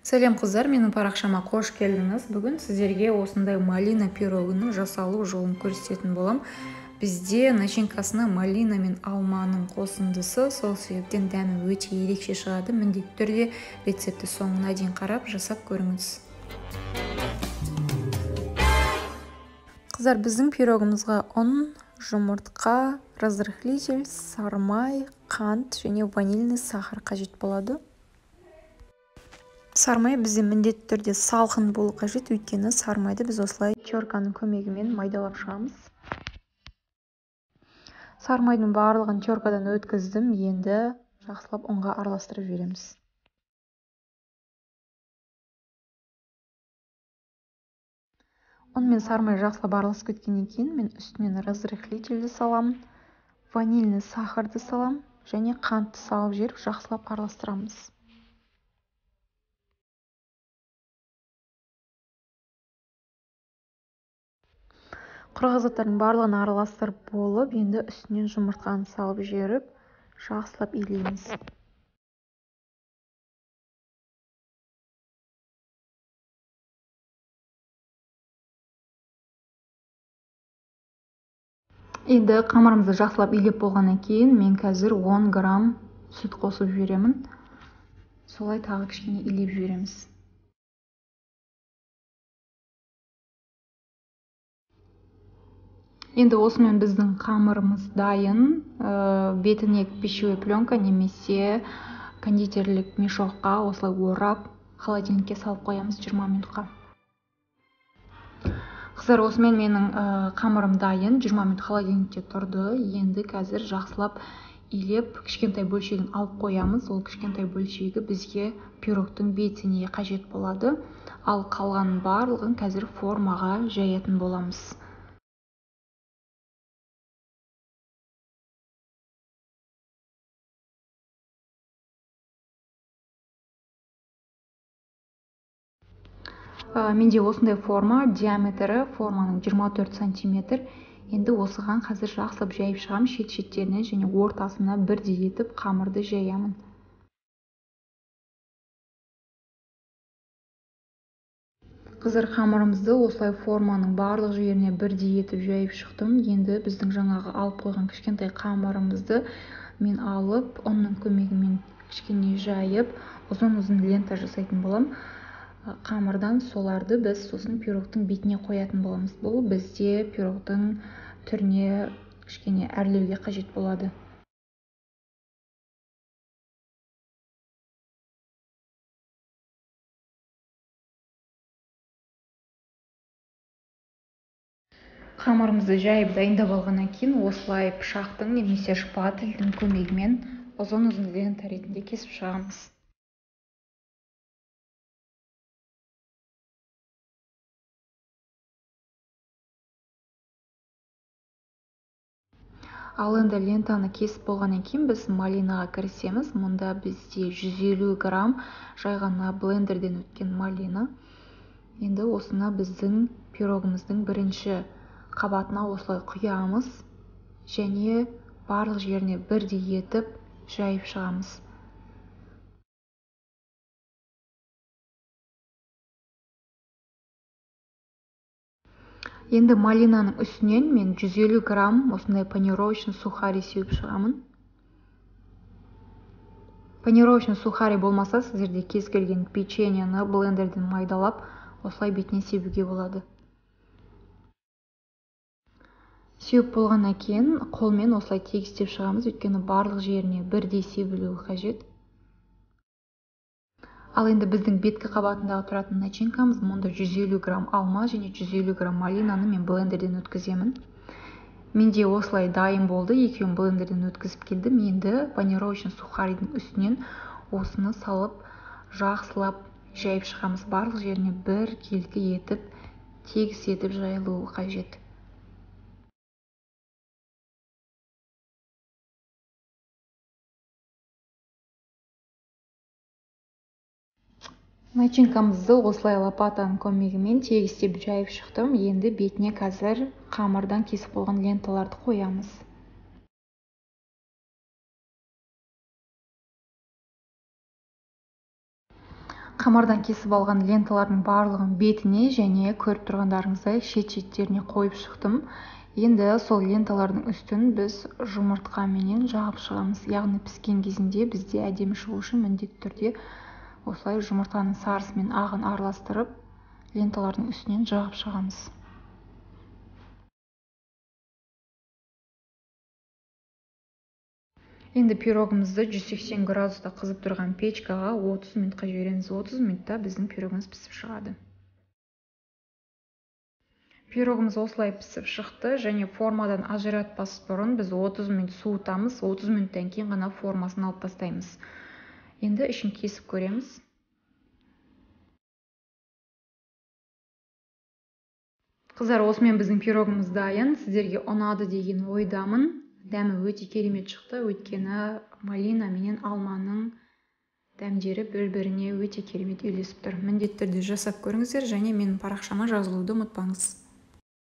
Сәлем қыздар, менің парақшама қош келдіңіз. Бүгін сіздерге осындай малина пирогының жасалу жолын көрсететін болам. Бізде начинкасына малина мен алманың қосындысы, сол себептен дәмі өте ерекше шығады. Міндетті түрде рецепті соңына дейін қарап жасап көріңіз. Қыздар, біздің пирогымызға ұн, жұмыртқа, разрыхлитель, сармай, қант және ванильный сахар қажет болады. Сармай бізде міндетті түрде салқын болу қажет, өйткені сармайды біз осылай терканың көмегімен майдалап шығамыз. Сармайдың барлығын теркадан өткіздім, енді жақсылап ұнға араластырып жібереміз. Ұн мен сармай жақсылап араласып кеткеннен кейін мен үстінен разрыхлительді саламын, ванильный сахарды салам және қантты салып жіберіп жақсылап араластырамыз. Құрғақ заттардың барлығын араластырып болып, енді үстінен жұмыртқаны салып жіберіп жақсылап илейміз. Енді қамырымызды жақсылап илеп болғаннан кейін мен қазір 10 грамм сүт қосып жіберемін. Солай тағы кішкене илеп жібереміз. Енді осымен біздің қамырымыз дайын. Бетіне пищевой пленка немесе кондитерлік мешокқа осылай орап, холодильникке салып қоямыз 20 минутқа. Қыздар, осымен менің қамырым дайын, 20 минут холодильникте тұрды. Енді қазір жақсылап илеп, кішкентай бөлшегін алып қоямыз. Ол кішкентай бөлшегі бізге пирогтың бетіне қажет болады. Ал қалғанын барлығын қазір формаға жаятын боламыз. Менде осындай форма, диаметрі форманың 24 сантиметр. Енді осыған қазір жақсылап жайып шығам, шет-шеттеріне және ортасына бірдей етіп қамырды жаямын. Қыздар, қамырымызды осылай форманың барлық жеріне бірдей етіп жайып шықтым. Енді біздің жаңағы алып қойған кішкентай қамырымызды мен алып, ұнның көмегімен кішкене жайып, ұзын-ұзын лента жасайтын болам. Қамырдан соларды біз сосын пирогтың бетіне қоятын боламыз. Бұл бізде пирогтың түріне кішкене әрлеуге қажет болады. Қамырымызды жайып дайындап алғаннан кейін осылай пышақтың немесе шпательдің көмегімен ұзын-ұзын лента ретінде кесіп шығамыз. Ал енді лентаны кесіп болғаннан кейін біз малинаға кірісеміз. Мұнда бізде 150 грамм жай ғана блендерден өткен малина. Енді осына біздің пирогымыздың бірінші қабатына осылай құямыз және барлық жеріне бірдей етіп жайып шығамыз. Енді малинаның үстінен мен 150 грамм осындай панировочный сухарий сеуіп шығамын. Панировочный сухарий болмаса, сіздерде кез келген печеньені блендерден майдалап, осылай бетіне себуге болады. Сеуіп болғаннан кейін қолмен осылай тегістеп шығамыз, өйткені барлық жеріне бірдей себілуі қажет. Ал енді біздің беткі қабатындағы тұратын начинкамыз, мұнда 150 грамм алма және 150 грамм малинаны мен блендерден өткіземін. Менде осылай дайын болды, екеуін блендерден өткізіп келдім. Енді панировочный сухарийдің үстінен осыны салып, жақсылап жайып шығамыз. Барлық жеріне бір келкі етіп, тегіс етіп жайылуы қажет. Начинкамызды осылай лопатаның көмегімен тегістеп жайып шықтым. Енді бетіне қазір қамырдан кесіп болған ленталарды қоямыз. Қамырдан кесіп алған ленталардың барлығын бетіне және көріп тұрғандарыңыздай шет-шеттеріне қойып шықтым. Енді сол ленталардың үстін біз жұмыртқаменен жағып шығамыз. Яғни піскен кезінде бізде әдемі шығу үшін міндетті түрде осылай жұмыртқаның сарысы мен ағын араластырып ленталардың үстінен жағып шығамыз. Енді пирогымызды 180 градуста қызып тұрған печкаға 30 минутқа жібереміз. 30 минутта біздің пирогымыз пісіп шығады. Пирогымыз осылай пісіп шықты және формадан ажыратпас бұрын біз 30 минут суытамыз. 30 минуттан кейін ғана формасын алып тастаймыз. Енді ішін кесіп көреміз. Қыздар, осымен біздің пирогымыз дайын. Сіздерге ұнады деген ойдамын. Дәмі өте керемет шықты, өйткені малина менен алманың дәмдері бір-біріне өте керемет үйлесіп тұр. Міндетті түрде жасап көріңіздер және менің парақшама жазылуды ұмытпаңыз.